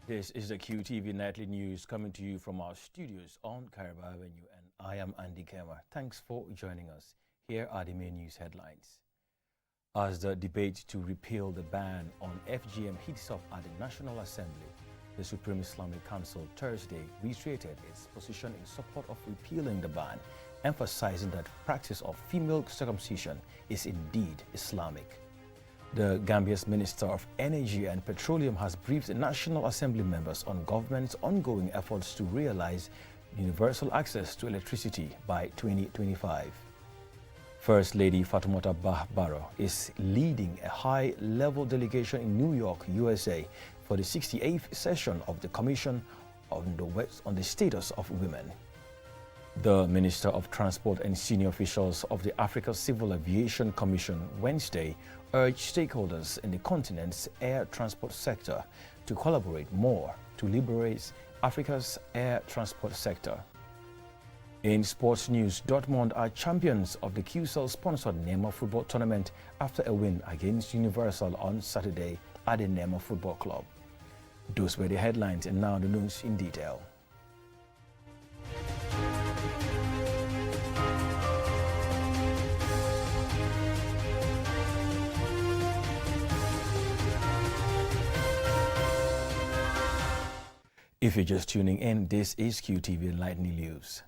This is the QTV Nightly News coming to you from our studios on Caribou Avenue, and I am Andy Kemmer. Thanks for joining us. Here are the main news headlines. As the debate to repeal the ban on FGM heats up at the National Assembly, the Supreme Islamic Council Thursday reiterated its position in support of repealing the ban, emphasizing that practice of female circumcision is indeed Islamic. The Gambia's Minister of Energy and Petroleum has briefed the National Assembly members on government's ongoing efforts to realize universal access to electricity by 2025. First Lady Fatoumata Bah Barrow is leading a high-level delegation in New York, USA, for the 68th session of the Commission on the Status of Women. The Minister of Transport and senior officials of the Africa Civil Aviation Commission Wednesday urged stakeholders in the continent's air transport sector to collaborate more to liberate Africa's air transport sector. In sports news, Dortmund are champions of the QCell-sponsored Neymar football tournament after a win against Universal on Saturday at the Neymar Football Club. Those were the headlines, and now the news in detail. If you're just tuning in, this is QTV Nightly News.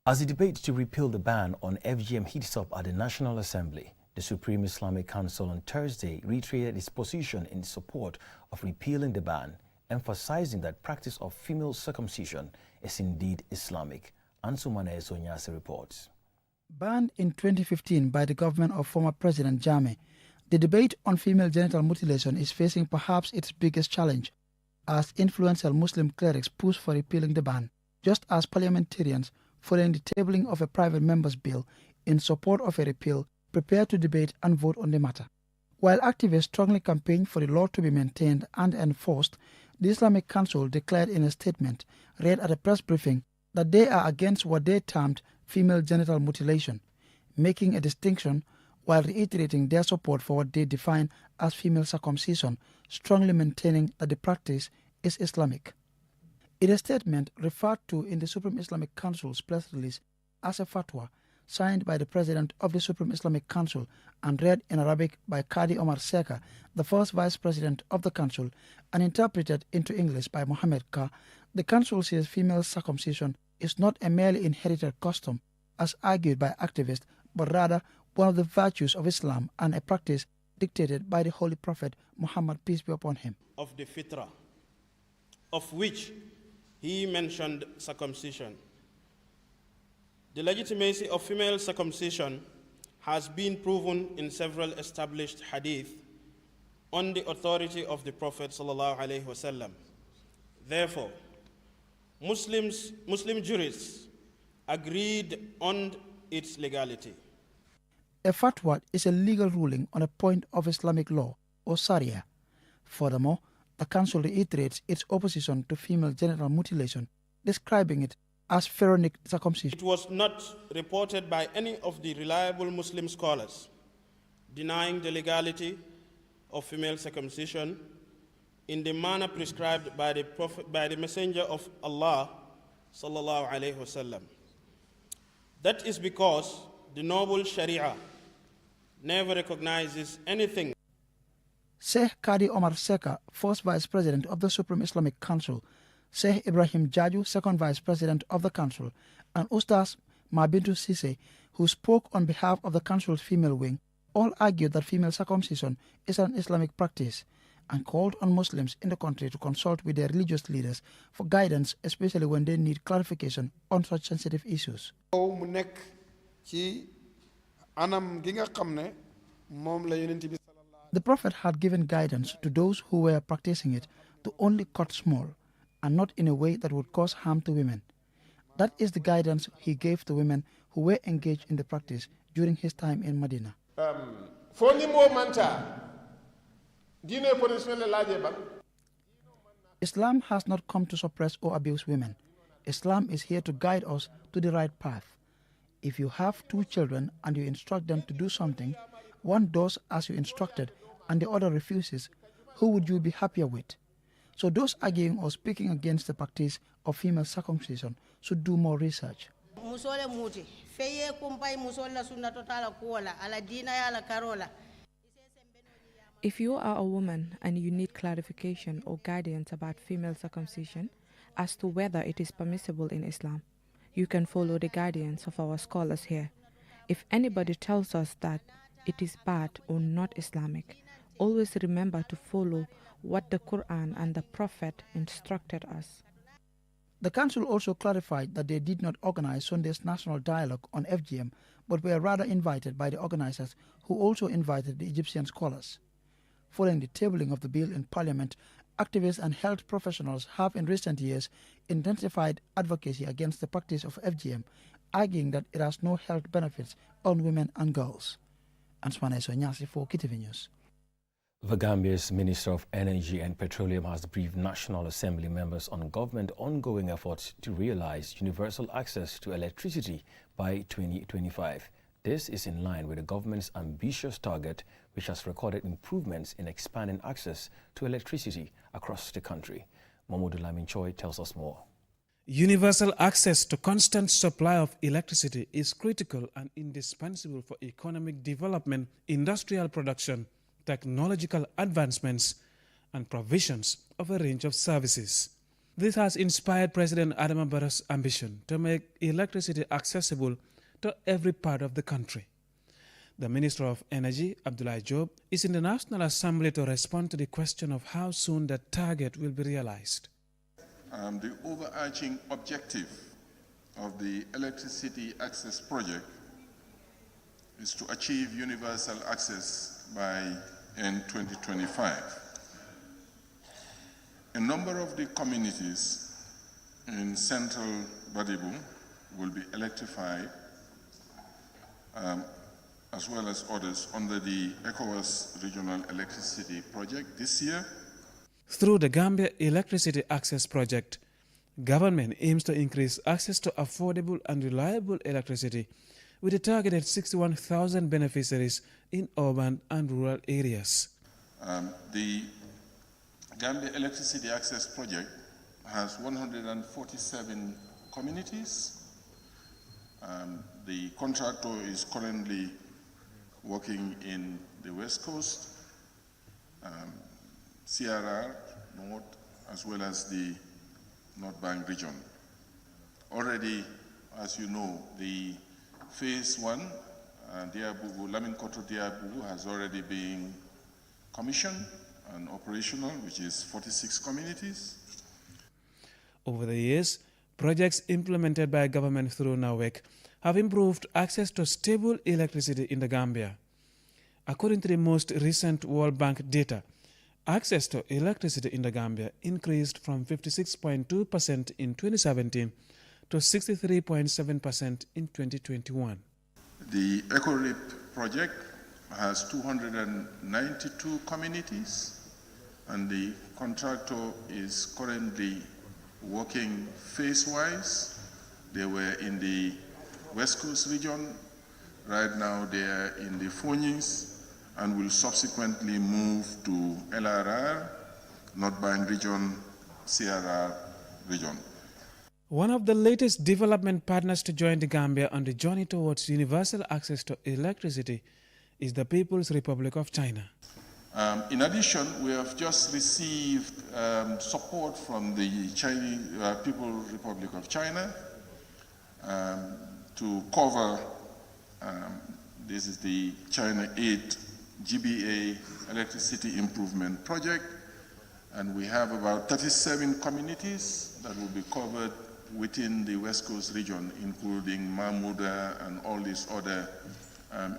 As the debate to repeal the ban on FGM heats up at the National Assembly, the Supreme Islamic Council on Thursday reiterated its position in support of repealing the ban, emphasizing that practice of female circumcision is indeed Islamic. Ansumane Sonyase reports. Banned in 2015 by the government of former President Jammeh, the debate on female genital mutilation is facing perhaps its biggest challenge, as influential Muslim clerics push for repealing the ban, just as parliamentarians, following the tabling of a private member's bill in support of a repeal, prepare to debate and vote on the matter. While activists strongly campaign for the law to be maintained and enforced, the Islamic Council declared in a statement read at a press briefing that they are against what they termed female genital mutilation, making a distinction while reiterating their support for what they define as female circumcision, strongly maintaining that the practice is Islamic. In a statement referred to in the Supreme Islamic Council's press release as a fatwa, signed by the President of the Supreme Islamic Council and read in Arabic by Qadi Omar Seka, the first Vice President of the Council, and interpreted into English by Mohammed Ka, the Council says female circumcision is not a merely inherited custom, as argued by activists, but rather one of the virtues of Islam and a practice dictated by the Holy Prophet Muhammad, peace be upon him. Of the fitrah, of which he mentioned circumcision. The legitimacy of female circumcision has been proven in several established hadith on the authority of the Prophet ﷺ. Therefore, Muslim jurists agreed on its legality. A fatwa is a legal ruling on a point of Islamic law, or Sharia. Furthermore, the Council reiterates its opposition to female genital mutilation, describing it as pharaonic circumcision. It was not reported by any of the reliable Muslim scholars denying the legality of female circumcision in the manner prescribed by the Messenger of Allah sallallahu alaihi wasallam. That is because the noble Sharia never recognizes anything. Sheikh Qadi Omar Seka, first Vice President of the Supreme Islamic Council, Sheikh Ibrahim Jaju, second Vice President of the Council, and Ustaz Mabintu Sise, who spoke on behalf of the Council's female wing, all argued that female circumcision is an Islamic practice and called on Muslims in the country to consult with their religious leaders for guidance, especially when they need clarification on such sensitive issues. The Prophet had given guidance to those who were practicing it to only cut small and not in a way that would cause harm to women. That is the guidance he gave to women who were engaged in the practice during his time in Medina. Islam has not come to suppress or abuse women. Islam is here to guide us to the right path. If you have two children and you instruct them to do something, one does as you instructed and the other refuses, who would you be happier with? So those arguing or speaking against the practice of female circumcision should do more research. Musole muti feye kumpai musola sunna totala kuola ala dina ya la karola. If you are a woman and you need clarification or guidance about female circumcision as to whether it is permissible in Islam, you can follow the guidance of our scholars here. If anybody tells us that it is bad or not Islamic, always remember to follow what the Quran and the Prophet instructed us. The council also clarified that they did not organize Sunday's national dialogue on FGM, but were rather invited by the organizers, who also invited the Egyptian scholars. Following the tabling of the bill in Parliament, activists and health professionals have in recent years intensified advocacy against the practice of FGM, arguing that it has no health benefits on women and girls. Answane Sonyasi for KTV News. The Gambia's Minister of Energy and Petroleum has briefed National Assembly members on government ongoing efforts to realize universal access to electricity by 2025. This is in line with the government's ambitious target, which has recorded improvements in expanding access to electricity across the country. Mamoudou Lamin Choi tells us more. Universal access to constant supply of electricity is critical and indispensable for economic development, industrial production, technological advancements, and provisions of a range of services. This has inspired President Adama Barrow's ambition to make electricity accessible to every part of the country. The Minister of Energy, Abdoulaye Job, is in the National Assembly to respond to the question of how soon that target will be realized. The overarching objective of the Electricity Access Project is to achieve universal access by end 2025. A number of the communities in central Badibu will be electrified, as well as others under the ECOWAS Regional Electricity Project this year. Through the Gambia Electricity Access Project, government aims to increase access to affordable and reliable electricity with a targeted 61,000 beneficiaries in urban and rural areas. The Gambia Electricity Access Project has 147 communities. The contractor is currently working in the West Coast, CRR, North, as well as the North Bank region. Already, as you know, the phase one, Diabubu, Laminkoto Diabubu, has already been commissioned and operational, which is 46 communities. Over the years, projects implemented by government through NAWEC have improved access to stable electricity in the Gambia. According to the most recent World Bank data, access to electricity in the Gambia increased from 56.2% in 2017 to 63.7% in 2021. The EcoRip project has 292 communities, and the contractor is currently working phase-wise. They were in the West Coast region. Right now they are in the Phoenix and will subsequently move to LRR, North Bank region, CRR region. One of the latest development partners to join the Gambia on the journey towards universal access to electricity is the People's Republic of China. In addition, we have just received support from the Chinese People's Republic of China to cover, this is the China 8 GBA Electricity Improvement Project, and we have about 37 communities that will be covered within the West Coast region, including Mahmuda and all these other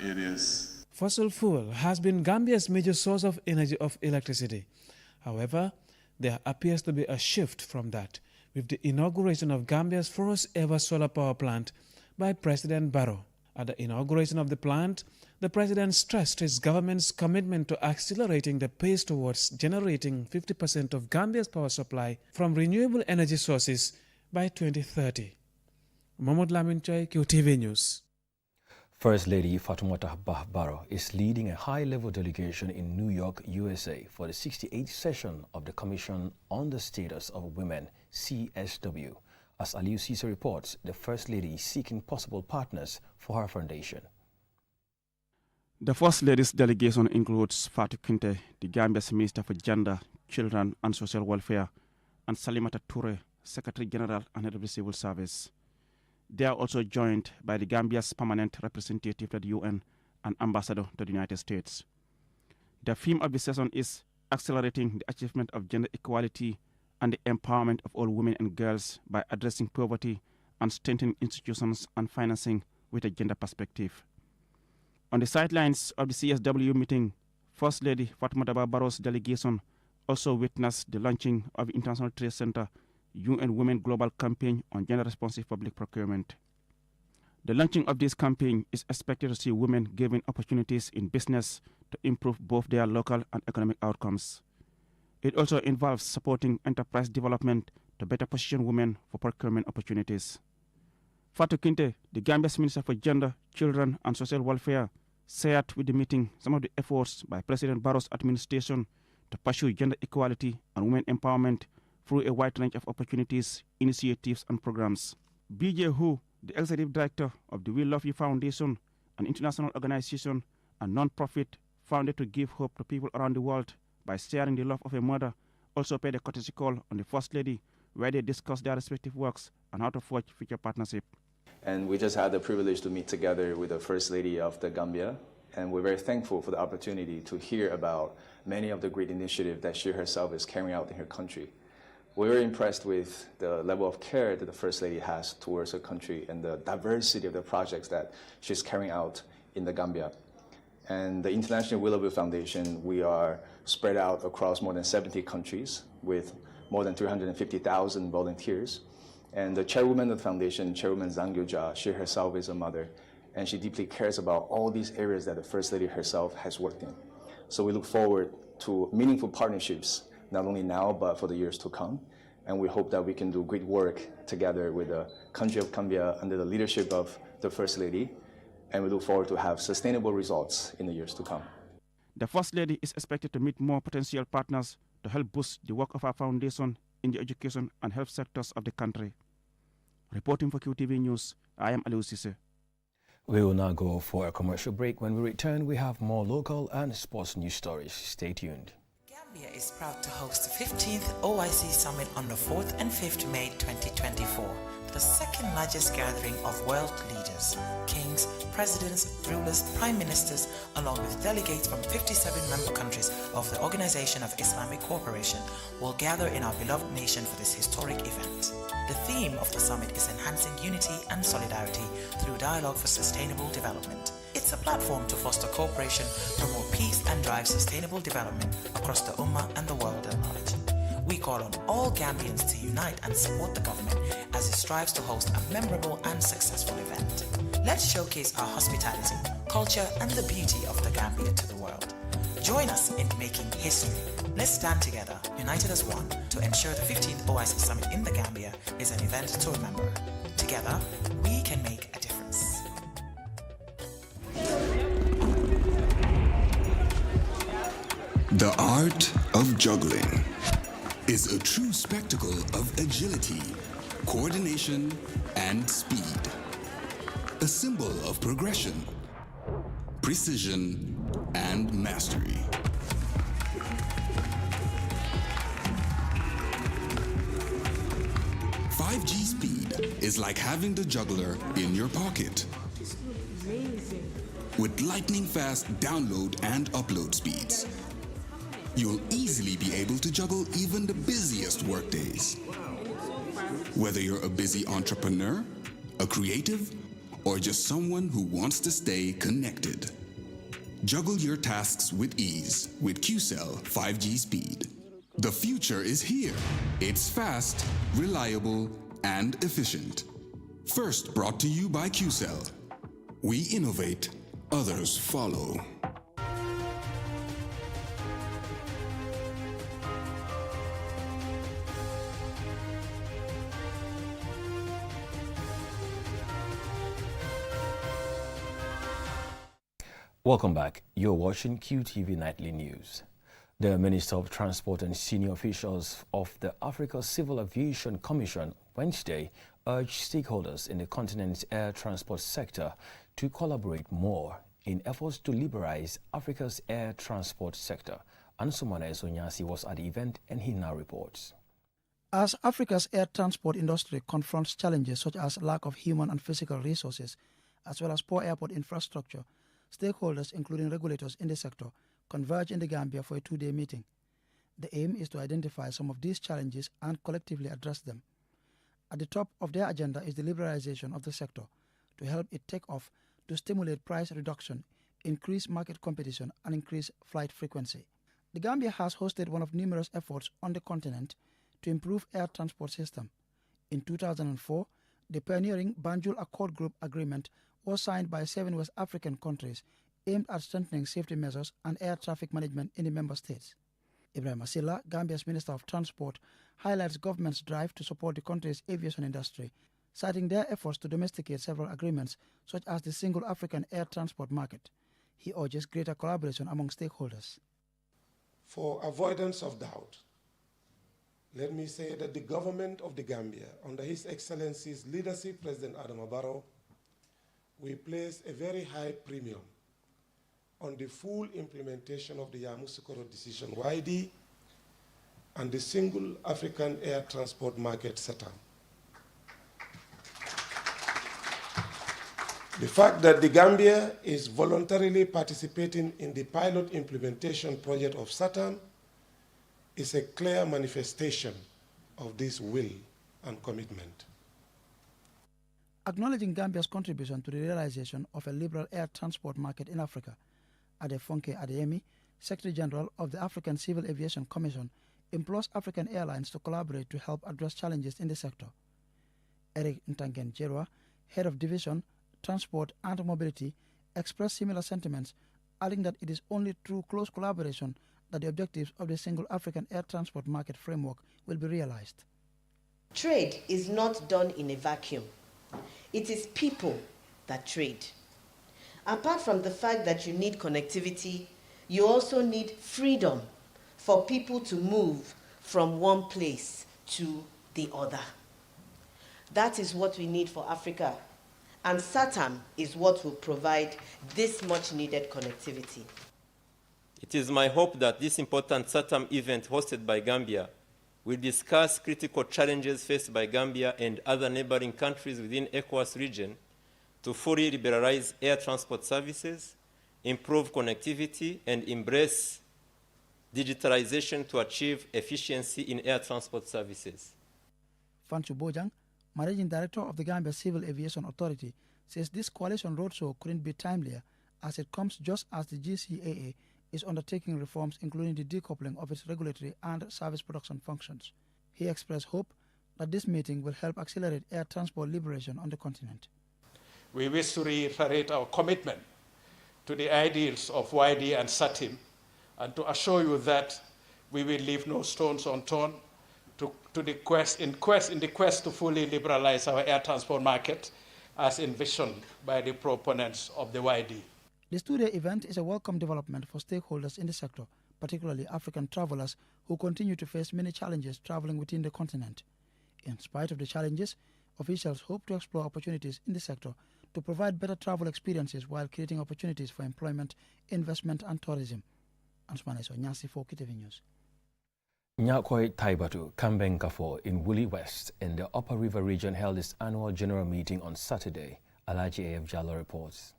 areas. Fossil fuel has been Gambia's major source of energy of electricity. However, there appears to be a shift from that with the inauguration of Gambia's first ever solar power plant by President Barrow. At the inauguration of the plant, the president stressed his government's commitment to accelerating the pace towards generating 50% of Gambia's power supply from renewable energy sources by 2030. Mahmoud Lamin Choi, QTV News. First Lady Fatoumata Bah-Barrow is leading a high-level delegation in New York, USA for the 68th session of the Commission on the Status of Women, CSW. As Aliu Cisse reports, the First Lady is seeking possible partners for her foundation. The First Lady's delegation includes Fatou Kinte, the Gambia's Minister for Gender, Children and Social Welfare, and Salimata Toure, Secretary General and Head of the Civil Service. They are also joined by the Gambia's permanent representative to the UN and ambassador to the United States. The theme of the session is accelerating the achievement of gender equality and the empowerment of all women and girls by addressing poverty and strengthening institutions and financing with a gender perspective. On the sidelines of the CSW meeting, First Lady Fatoumata Bah-Barrow's delegation also witnessed the launching of the International Trade Center UN Women Global Campaign on Gender-Responsive Public Procurement. The launching of this campaign is expected to see women given opportunities in business to improve both their local and economic outcomes. It also involves supporting enterprise development to better position women for procurement opportunities. Fatou Kinte, the Gambia's Minister for Gender, Children and Social Welfare, shared with the meeting some of the efforts by President Barrow's administration to pursue gender equality and women empowerment through a wide range of opportunities, initiatives, and programs. BJ Hu, the Executive Director of the We Love You Foundation, an international organization and non-profit founded to give hope to people around the world by sharing the love of a mother, also paid a courtesy call on the First Lady, where they discussed their respective works and how to forge future partnership. And we just had the privilege to meet together with the First Lady of the Gambia, and we're very thankful for the opportunity to hear about many of the great initiatives that she herself is carrying out in her country. We're very impressed with the level of care that the First Lady has towards her country and the diversity of the projects that she's carrying out in the Gambia. And the International We Love You Foundation, we are spread out across more than 70 countries with more than 350,000 volunteers. And the chairwoman of the foundation, Chairwoman Zhang Yuja, she herself is a mother, and she deeply cares about all these areas that the First Lady herself has worked in. So we look forward to meaningful partnerships, not only now, but for the years to come. And we hope that we can do great work together with the country of Gambia under the leadership of the First Lady. And we look forward to have sustainable results in the years to come. The First Lady is expected to meet more potential partners to help boost the work of our foundation in the education and health sectors of the country. Reporting for QTV News, I am Aliu Cisse. We will now go for a commercial break. When we return, we have more local and sports news stories. Stay tuned. Gambia is proud to host the 15th OIC Summit on the 4th and 5th May 2024, the second largest gathering of world leaders, kings, presidents, rulers, prime ministers, along with delegates from 57 member countries of the Organization of Islamic Cooperation will gather in our beloved nation for this historic event. The theme of the summit is enhancing unity and solidarity through dialogue for sustainable development. It's a platform to foster cooperation, promote peace and drive sustainable development across the Ummah and the world at large. We call on all Gambians to unite and support the government as it strives to host a memorable and successful event. Let's showcase our hospitality, culture and the beauty of the Gambia to the world. Join us in making history. Let's stand together, united as one, to ensure the 15th OIC Summit in the Gambia is an event to remember. Together, we can make a difference. The art of juggling is a true spectacle of agility, coordination, and speed. A symbol of progression, precision, and mastery. .5G speed is like having the juggler in your pocket. With lightning-fast download and upload speeds, you'll easily be able to juggle even the busiest workdays. Whether you're a busy entrepreneur, a creative, or just someone who wants to stay connected. Juggle your tasks with ease with QCell 5G speed. The future is here. It's fast, reliable, and efficient. First brought to you by QCell. We innovate, others follow. Welcome back. You're watching QTV Nightly News. The Minister of Transport and senior officials of the Africa Civil Aviation Commission Wednesday urged stakeholders in the continent's air transport sector to collaborate more in efforts to liberalize Africa's air transport sector. Ansumana Esonyasi was at the event and he now reports. As Africa's air transport industry confronts challenges such as lack of human and physical resources, as well as poor airport infrastructure, stakeholders, including regulators in the sector, converge in the Gambia for a two-day meeting. The aim is to identify some of these challenges and collectively address them. At the top of their agenda is the liberalization of the sector to help it take off, to stimulate price reduction, increase market competition, and increase flight frequency. The Gambia has hosted one of numerous efforts on the continent to improve air transport system. In 2004, the pioneering Banjul Accord Group Agreement was signed by 7 West African countries aimed at strengthening safety measures and air traffic management in the member states. Ibrahim Asila, Gambia's Minister of Transport, highlights government's drive to support the country's aviation industry, citing their efforts to domesticate several agreements such as the Single African Air Transport Market. He urges greater collaboration among stakeholders. For avoidance of doubt, let me say that the government of the Gambia, under His Excellency's leadership, President Adama Barrow, we place a very high premium on the full implementation of the Yamoussoukro Decision YD and the Single African Air Transport Market setup. The fact that the Gambia is voluntarily participating in the pilot implementation project of SATAM is a clear manifestation of this will and commitment. Acknowledging Gambia's contribution to the realization of a liberal air transport market in Africa, Adefonke Adeyemi, Secretary General of the African Civil Aviation Commission, implores African airlines to collaborate to help address challenges in the sector. Eric Ntangen Jerwa, Head of Division, Transport and Mobility, expressed similar sentiments, adding that it is only through close collaboration that the objectives of the Single African Air Transport Market framework will be realized. Trade is not done in a vacuum. It is people that trade. Apart from the fact that you need connectivity, you also need freedom for people to move from one place to the other. That is what we need for Africa, and SATAM is what will provide this much needed connectivity. It is my hope that this important SATAM event hosted by Gambia will discuss critical challenges faced by Gambia and other neighboring countries within ECOWAS region to fully liberalize air transport services, improve connectivity, and embrace digitalization to achieve efficiency in air transport services. Fanchu Bojang, Managing Director of the Gambia Civil Aviation Authority, says this coalition roadshow couldn't be timelier as it comes just as the GCAA is undertaking reforms including the decoupling of its regulatory and service production functions. He expressed hope that this meeting will help accelerate air transport liberation on the continent. We wish to reiterate our commitment to the ideals of YD and SATIM and to assure you that we will leave no stones unturned in the quest to fully liberalize our air transport market as envisioned by the proponents of the YD. This two-day event is a welcome development for stakeholders in the sector, particularly African travelers who continue to face many challenges traveling within the continent. In spite of the challenges, officials hope to explore opportunities in the sector to provide better travel experiences while creating opportunities for employment, investment and tourism. Ansmaneso Nyasi for KTV News. Nyakoi Taibatu, Kambenkafo in Woolly West in the Upper River region held its annual general meeting on Saturday. Alaji A.F. Jallo reports.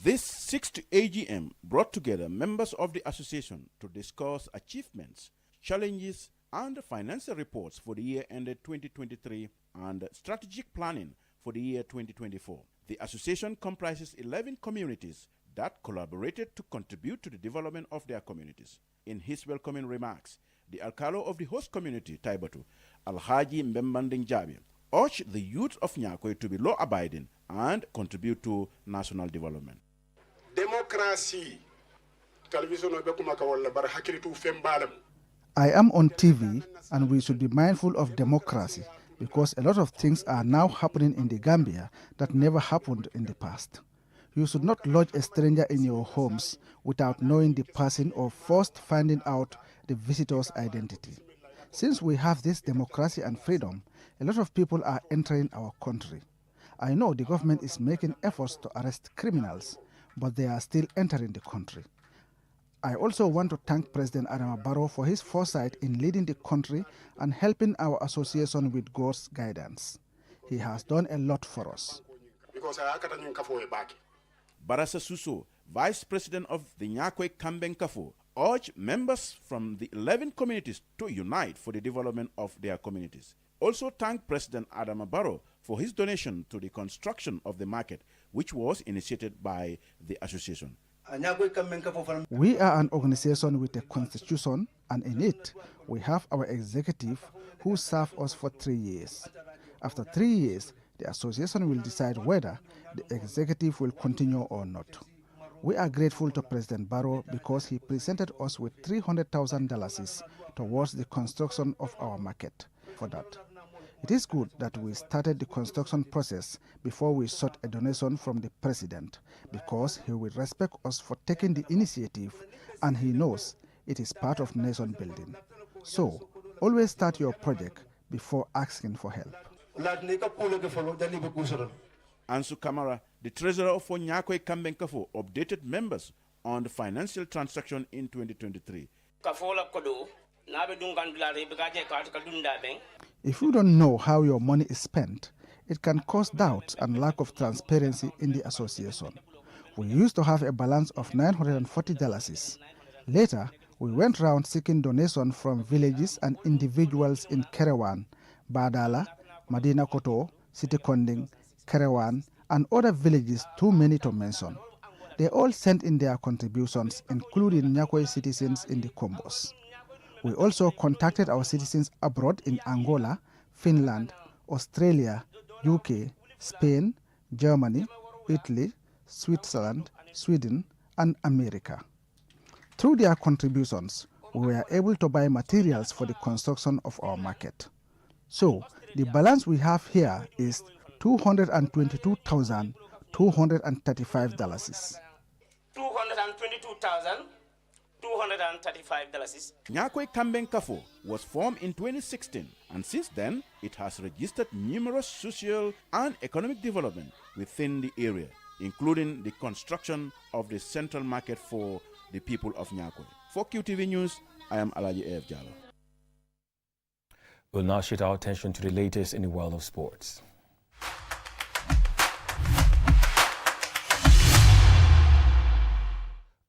This 6th AGM brought together members of the association to discuss achievements, challenges, and financial reports for the year ended 2023 and strategic planning for the year 2024. The association comprises 11 communities that collaborated to contribute to the development of their communities. In his welcoming remarks, the Alcalo of the host community, Taibatu, Alhaji Mbembanding Jabi, urged the youth of Nyakoi to be law-abiding and contribute to national development. Democracy. I am on TV and we should be mindful of democracy because a lot of things are now happening in the Gambia that never happened in the past. You should not lodge a stranger in your homes without knowing the person or first finding out the visitor's identity. Since we have this democracy and freedom, a lot of people are entering our country. I know the government is making efforts to arrest criminals, but they are still entering the country. I also want to thank President Adama Barrow for his foresight in leading the country and helping our association with God's guidance. He has done a lot for us. Barasa Suso, Vice President of the Nyakwe Kamben Kafo, urged members from the 11 communities to unite for the development of their communities. Also thanked President Adama Barrow for his donation to the construction of the market, which was initiated by the association. We are an organization with a constitution, and in it, we have our executive who serve us for 3 years. After 3 years, the association will decide whether the executive will continue or not. We are grateful to President Barrow because he presented us with $300,000 towards the construction of our market. For that, it is good that we started the construction process before we sought a donation from the President, because he will respect us for taking the initiative and he knows it is part of nation building. So, always start your project before asking for help. Ansu Kamara, the treasurer of Nyakwe Kambenkafo, updated members on the financial transaction in 2023. If you don't know how your money is spent, it can cause doubts and lack of transparency in the association. We used to have a balance of $940. Later, we went round seeking donations from villages and individuals in Kerewan, Badala, Madina Koto, Sitikonding, Kerewan, and other villages too many to mention. They all sent in their contributions, including Nyakwe citizens in the Combos. We also contacted our citizens abroad in Angola, Finland, Australia, UK, Spain, Germany, Italy, Switzerland, Sweden, and America. Through their contributions, we were able to buy materials for the construction of our market. So, the balance we have here is $222,235. $222,235. Nyakwe Kambenkafo was formed in 2016, and since then it has registered numerous social and economic development within the area, including the construction of the central market for the people of Nyakwe. For QTV News, I am Alaji A.F. Jallo. We'll now shift our attention to the latest in the world of sports.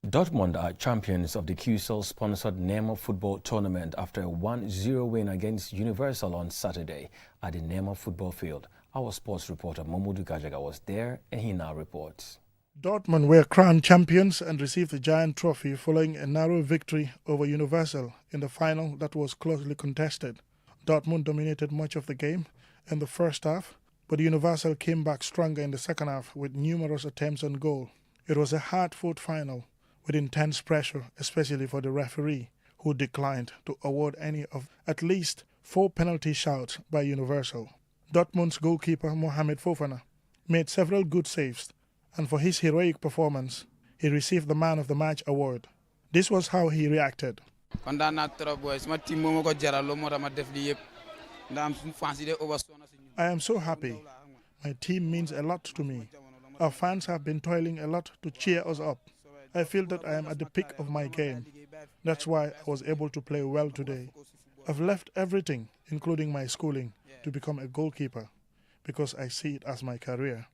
Dortmund are champions of the QCell-sponsored Neymar football tournament after a 1-0 win against Universal on Saturday at the Neymar football field. Our sports reporter Mamoudou Gajaga was there, and he now reports. Dortmund were crowned champions and received the giant trophy following a narrow victory over Universal in the final that was closely contested. Dortmund dominated much of the game in the first half, but Universal came back stronger in the second half with numerous attempts on goal. It was a hard-fought final with intense pressure, especially for the referee, who declined to award any of at least 4 penalty shouts by Universal. Dortmund's goalkeeper Mohamed Fofana made several good saves, and for his heroic performance, he received the Man of the Match award. This was how he reacted. I am so happy. My team means a lot to me. Our fans have been toiling a lot to cheer us up. I feel that I am at the peak of my game. That's why I was able to play well today. I've left everything, including my schooling, to become a goalkeeper because I see it as my career.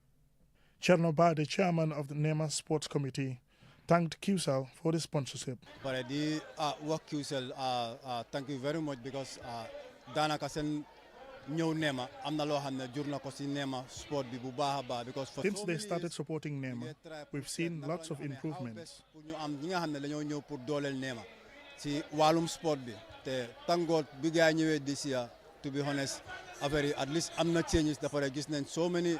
Chernobyl, the chairman of the Neymar Sports Committee, thanked QCell for the sponsorship. But I did work QCell. Thank you very much because Dana sen ñew Neymar amna lo xamne jurna ko ci Neymar sport bi bu baaxa baax because since they started supporting Neymar, we've seen lots of improvements. ñu am ñi nga xamne dañoo ñew pour dolel Neymar ci walum sport bi te tangol bi ga ñewé this year, to be honest, at least amna changes dafa gis nañ so many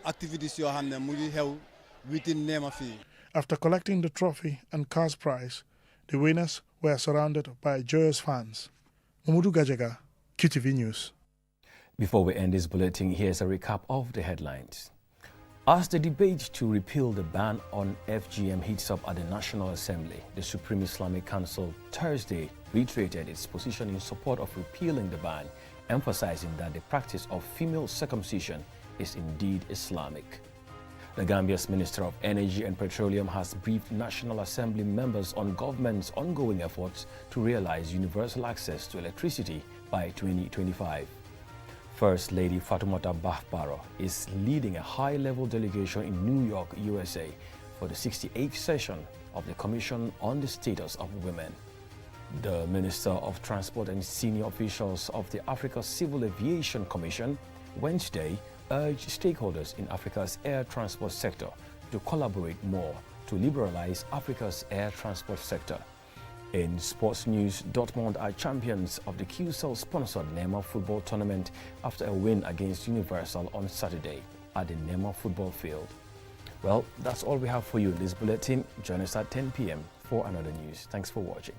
activities yo xamne mu ngi xew within Neymar fi. After collecting the trophy and cash prize, the winners were surrounded by joyous fans. Mamoudou Gajaga, QTV News. Before we end this bulletin, here's a recap of the headlines. As the debate to repeal the ban on FGM heats up at the National Assembly, the Supreme Islamic Council Thursday reiterated its position in support of repealing the ban, emphasizing that the practice of female circumcision is indeed Islamic. The Gambia's Minister of Energy and Petroleum has briefed National Assembly members on government's ongoing efforts to realize universal access to electricity by 2025. First Lady Fatoumata Bah-Barrow is leading a high-level delegation in New York, USA for the 68th session of the Commission on the Status of Women. The Minister of Transport and senior officials of the Africa Civil Aviation Commission Wednesday urged stakeholders in Africa's air transport sector to collaborate more to liberalize Africa's air transport sector. In sports news, Dortmund are champions of the QCell-sponsored Neymar football tournament after a win against Universal on Saturday at the Neymar football field. Well, that's all we have for you in this bulletin. Join us at 10 p.m. for another news. Thanks for watching.